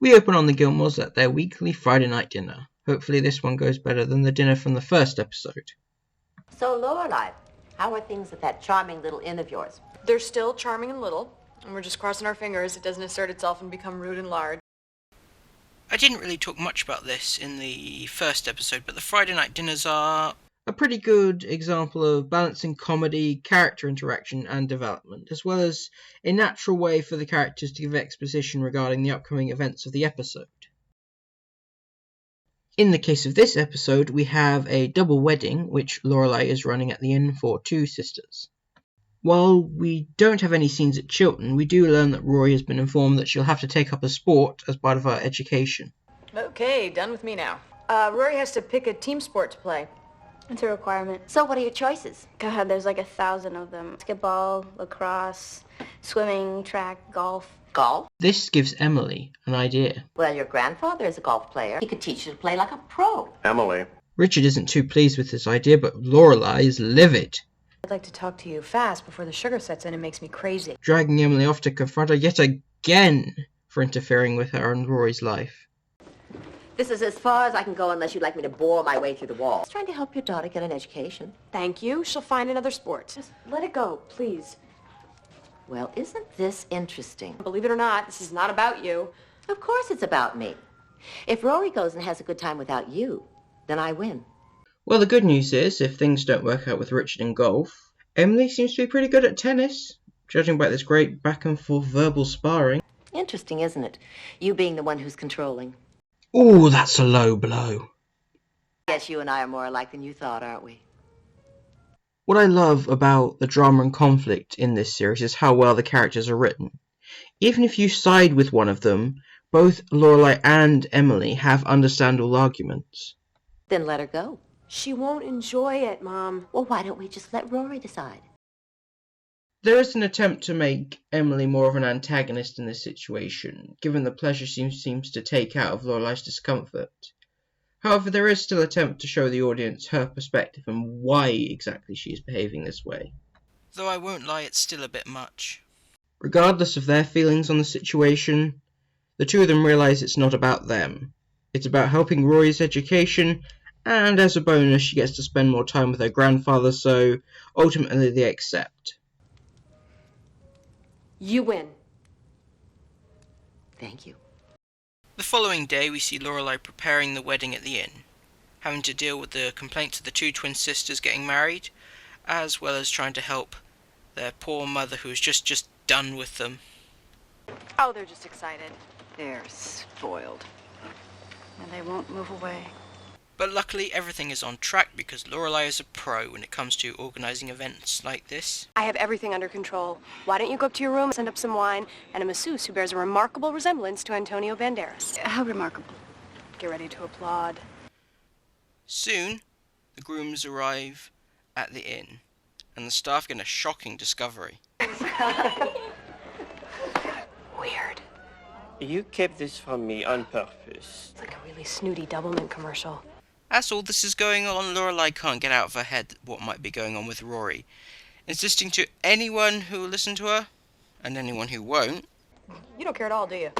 We open on the Gilmores at their weekly Friday night dinner. Hopefully this one goes better than the dinner from the first episode. So, Lorelai, how are things at that charming little inn of yours? They're still charming and little, and we're just crossing our fingers it doesn't assert itself and become rude and large. I didn't really talk much about this in the first episode, but the Friday night dinners are a pretty good example of balancing comedy, character interaction and development, as well as a natural way for the characters to give exposition regarding the upcoming events of the episode. In the case of this episode, we have a double wedding, which Lorelai is running at the inn for two sisters. While we don't have any scenes at Chilton, we do learn that Rory has been informed that she'll have to take up a sport as part of her education. Okay, done with me now. Rory has to pick a team sport to play. It's a requirement. So what are your choices? God, there's like 1,000 of them. Basketball, lacrosse, swimming, track, golf. Golf? This gives Emily an idea. Well, your grandfather is a golf player. He could teach you to play like a pro. Emily. Richard isn't too pleased with this idea, but Lorelai is livid. I'd like to talk to you fast before the sugar sets in and makes me crazy. Dragging Emily off to confront her yet again for interfering with her and Rory's life. This is as far as I can go unless you'd like me to bore my way through the wall. Just trying to help your daughter get an education. Thank you. She'll find another sport. Just let it go, please. Well, isn't this interesting? Believe it or not, this is not about you. Of course it's about me. If Rory goes and has a good time without you, then I win. Well, the good news is, if things don't work out with Richard in golf, Emily seems to be pretty good at tennis, judging by this great back and forth verbal sparring. Interesting, isn't it? You being the one who's controlling. Ooh, that's a low blow. Yes, you and I are more alike than you thought, aren't we? What I love about the drama and conflict in this series is how well the characters are written. Even if you side with one of them, both Lorelai and Emily have understandable arguments. Then let her go. She won't enjoy it, Mom. Well, why don't we just let Rory decide? There is an attempt to make Emily more of an antagonist in this situation, given the pleasure she seems to take out of Lorelai's discomfort. However, there is still an attempt to show the audience her perspective and why exactly she is behaving this way. Though I won't lie, it's still a bit much. Regardless of their feelings on the situation, the two of them realise it's not about them. It's about helping Rory's education, and as a bonus she gets to spend more time with her grandfather, so ultimately they accept. You win. Thank you. The following day we see Lorelai preparing the wedding at the inn, having to deal with the complaints of the two twin sisters getting married, as well as trying to help their poor mother who is just done with them. Oh, they're just excited. They're spoiled. And they won't move away. But luckily everything is on track because Lorelai is a pro when it comes to organising events like this. I have everything under control. Why don't you go up to your room, send up some wine, and a masseuse who bears a remarkable resemblance to Antonio Banderas. How remarkable. Get ready to applaud. Soon, the grooms arrive at the inn, and the staff get a shocking discovery. Weird. You kept this from me on purpose. It's like a really snooty Doublemint commercial. As all this is going on, Lorelai can't get out of her head what might be going on with Rory, insisting to anyone who will listen to her, and anyone who won't. You don't care at all, do you?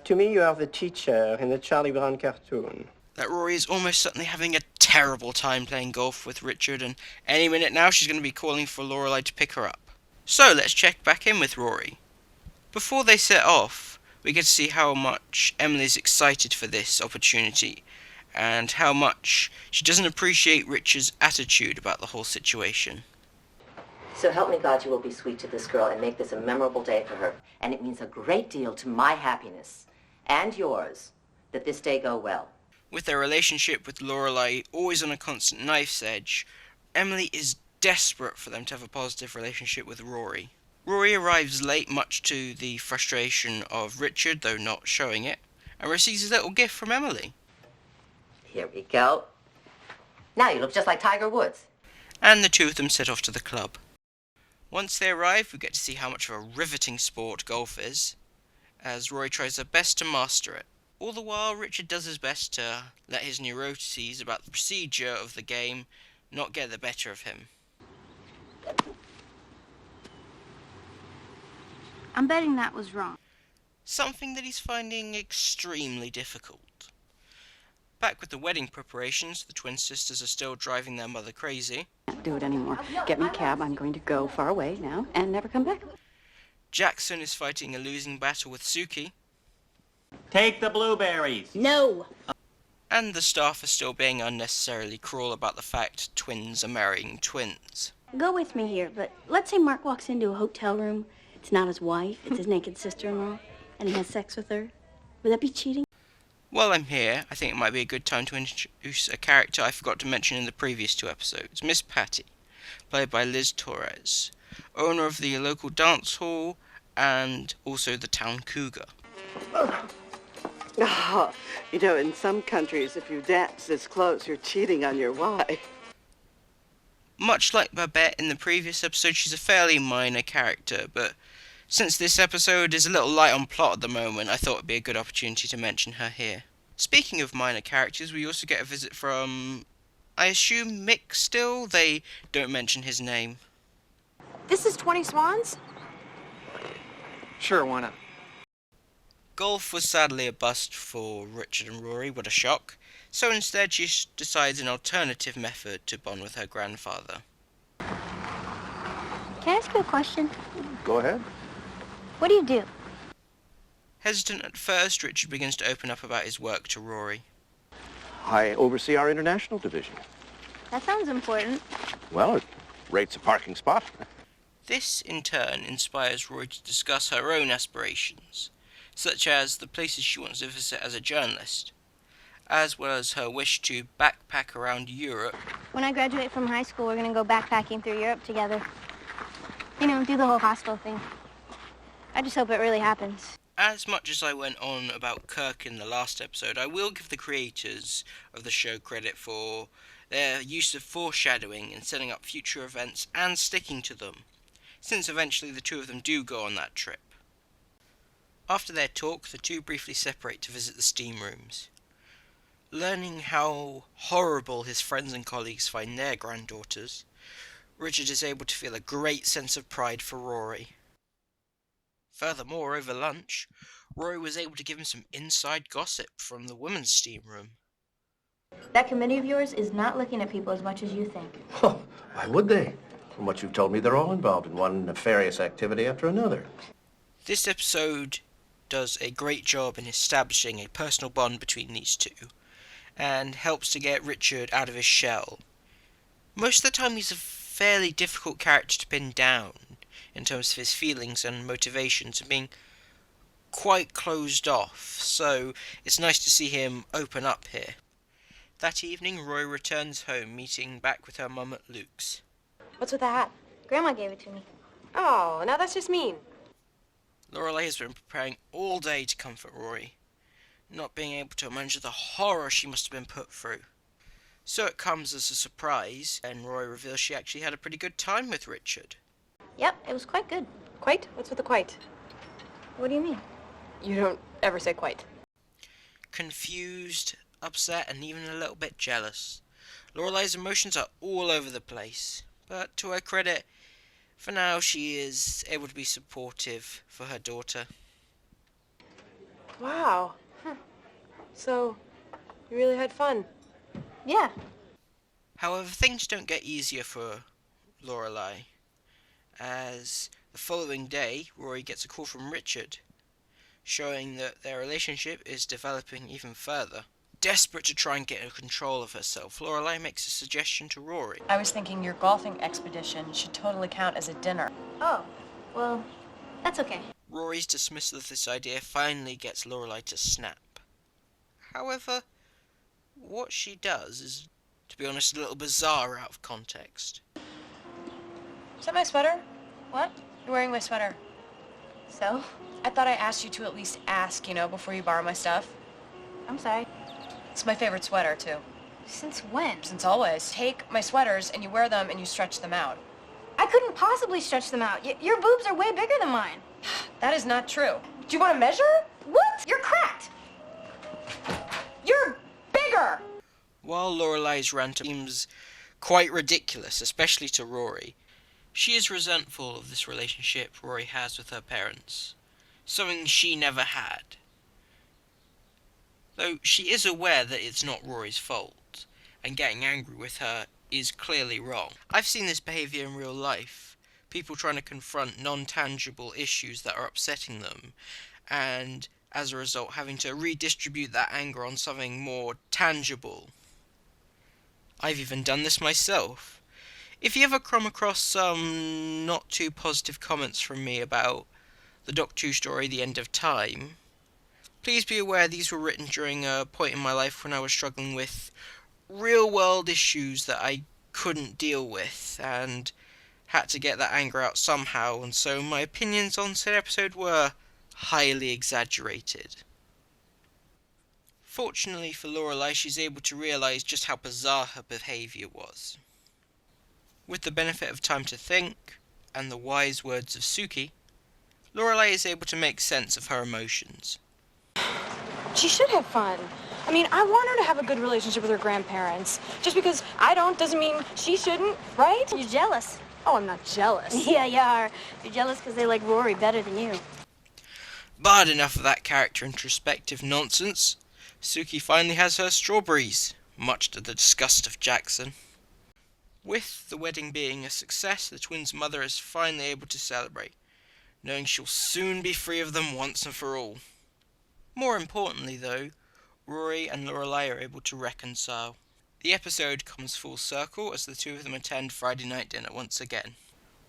To me, you are the teacher in the Charlie Brown cartoon. That Rory is almost certainly having a terrible time playing golf with Richard, and any minute now she's going to be calling for Lorelai to pick her up. So let's check back in with Rory. Before they set off, we get to see how much Emily's excited for this opportunity, and how much she doesn't appreciate Richard's attitude about the whole situation. So help me God, you will be sweet to this girl and make this a memorable day for her. And it means a great deal to my happiness and yours that this day go well. With their relationship with Lorelai always on a constant knife's edge, Emily is desperate for them to have a positive relationship with Rory. Rory arrives late, much to the frustration of Richard, though not showing it, and receives a little gift from Emily. Here we go. Now you look just like Tiger Woods. And the two of them set off to the club. Once they arrive, we get to see how much of a riveting sport golf is, as Rory tries her best to master it. All the while, Richard does his best to let his neuroses about the procedure of the game not get the better of him. I'm betting that was wrong. something that he's finding extremely difficult. Back with the wedding preparations, the twin sisters are still driving their mother crazy. Can't do it anymore. Get me a cab. I'm going to go far away now and never come back. Jackson is fighting a losing battle with Suki. Take the blueberries. No! And the staff are still being unnecessarily cruel about the fact twins are marrying twins. Go with me here, but let's say Mark walks into a hotel room. It's not his wife, it's his naked sister-in-law, and he has sex with her. Would that be cheating? While I'm here, I think it might be a good time to introduce a character I forgot to mention in the previous 2 episodes, Miss Patty, played by Liz Torres, owner of the local dance hall and also the town cougar. Oh, you know, in some countries, if you dance this close, you're cheating on your wife. Much like Babette in the previous episode, she's a fairly minor character, but since this episode is a little light on plot at the moment, I thought it'd be a good opportunity to mention her here. Speaking of minor characters, we also get a visit from, I assume, Mick still? They don't mention his name. This is 20 Swans? Sure, why not? Golf was sadly a bust for Richard and Rory, what a shock. So instead she decides an alternative method to bond with her grandfather. Can I ask you a question? Go ahead. What do you do? Hesitant at first, Richard begins to open up about his work to Rory. I oversee our international division. That sounds important. Well, it rates a parking spot. This, in turn, inspires Rory to discuss her own aspirations, such as the places she wants to visit as a journalist, as well as her wish to backpack around Europe. When I graduate from high school, we're gonna go backpacking through Europe together. You know, do the whole hostel thing. I just hope it really happens. As much as I went on about Kirk in the last episode, I will give the creators of the show credit for their use of foreshadowing in setting up future events and sticking to them, since eventually the 2 of them do go on that trip. After their talk, the 2 briefly separate to visit the steam rooms. Learning how horrible his friends and colleagues find their granddaughters, Richard is able to feel a great sense of pride for Rory. Furthermore, over lunch, Rory was able to give him some inside gossip from the women's steam room. That committee of yours is not looking at people as much as you think. Oh, why would they? From what you've told me, they're all involved in one nefarious activity after another. This episode does a great job in establishing a personal bond between these 2, and helps to get Richard out of his shell. Most of the time he's a fairly difficult character to pin down, in terms of his feelings and motivations, and being quite closed off, so it's nice to see him open up here. That evening, Roy returns home, meeting back with her mum at Luke's. What's with the hat? Grandma gave it to me. Oh, now that's just mean. Lorelei has been preparing all day to comfort Rory, not being able to imagine the horror she must have been put through. So it comes as a surprise, and Roy reveals she actually had a pretty good time with Richard. Yep, it was quite good. Quite? What's with the quite? What do you mean? You don't ever say quite. Confused, upset, and even a little bit jealous. Lorelei's emotions are all over the place, but to her credit, for now she is able to be supportive for her daughter. Wow. So, you really had fun? Yeah. However, things don't get easier for Lorelei, as the following day, Rory gets a call from Richard, showing that their relationship is developing even further. Desperate to try and get control of herself, Lorelei makes a suggestion to Rory. I was thinking your golfing expedition should totally count as a dinner. Oh, well, that's okay. Rory's dismissal of this idea finally gets Lorelei to snap. However, what she does is, to be honest, a little bizarre out of context. Is that my sweater? What? You're wearing my sweater. So? I thought I asked you to at least ask, before you borrow my stuff. I'm sorry. It's my favorite sweater, too. Since when? Since always. Take my sweaters and you wear them and you stretch them out. I couldn't possibly stretch them out. Your boobs are way bigger than mine. That is not true. Do you want to measure? What? You're cracked. You're bigger! While Lorelei's rant seems quite ridiculous, especially to Rory, she is resentful of this relationship Rory has with her parents, something she never had. Though she is aware that it's not Rory's fault, and getting angry with her is clearly wrong. I've seen this behaviour in real life. People trying to confront non-tangible issues that are upsetting them, and as a result having to redistribute that anger on something more tangible. I've even done this myself. If you ever come across some not too positive comments from me about the Doctor Who story The End of Time, please be aware these were written during a point in my life when I was struggling with real world issues that I couldn't deal with and had to get that anger out somehow, and so my opinions on said episode were highly exaggerated. Fortunately for Lorelei, she's able to realise just how bizarre her behaviour was. With the benefit of time to think, and the wise words of Suki, Lorelei is able to make sense of her emotions. She should have fun. I mean, I want her to have a good relationship with her grandparents. Just because I don't doesn't mean she shouldn't, right? You're jealous. Oh, I'm not jealous. Yeah, you are. You're jealous because they like Rory better than you. But enough of that character introspective nonsense. Suki finally has her strawberries, much to the disgust of Jackson. With the wedding being a success, the twins' mother is finally able to celebrate, knowing she'll soon be free of them once and for all. More importantly though, Rory and Lorelei are able to reconcile. The episode comes full circle as the two of them attend Friday night dinner once again.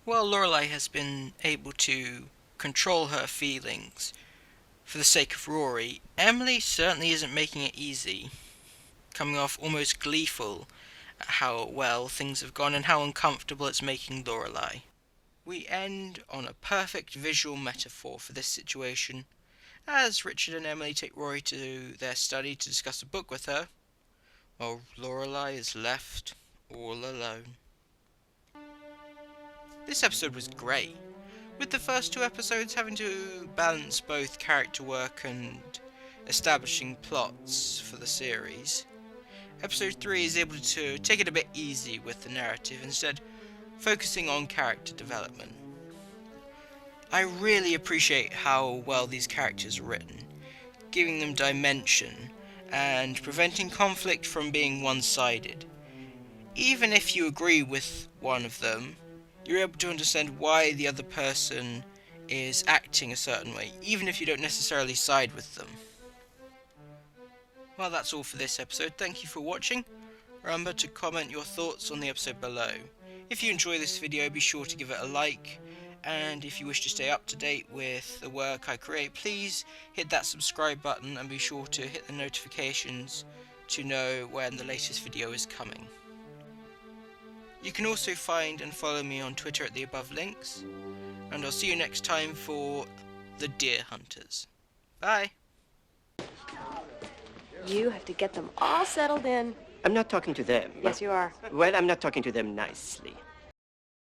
While Lorelei has been able to control her feelings for the sake of Rory, Emily certainly isn't making it easy, coming off almost gleeful at how well things have gone and how uncomfortable it's making Lorelei. We end on a perfect visual metaphor for this situation, as Richard and Emily take Rory to their study to discuss a book with her, while Lorelei is left all alone. This episode was great, with the first two episodes having to balance both character work and establishing plots for the series. Episode 3 is able to take it a bit easy with the narrative, instead focusing on character development. I really appreciate how well these characters are written, giving them dimension and preventing conflict from being one-sided. Even if you agree with one of them, you're able to understand why the other person is acting a certain way, even if you don't necessarily side with them. Well, that's all for this episode. Thank you for watching. Remember to comment your thoughts on the episode below. If you enjoy this video, be sure to give it a like, and if you wish to stay up to date with the work I create, please hit that subscribe button and be sure to hit the notifications to know when the latest video is coming. You can also find and follow me on Twitter at the above links, and I'll see you next time for The Deer Hunters. Bye! You have to get them all settled in. I'm not talking to them. Yes, you are. Well, I'm not talking to them nicely.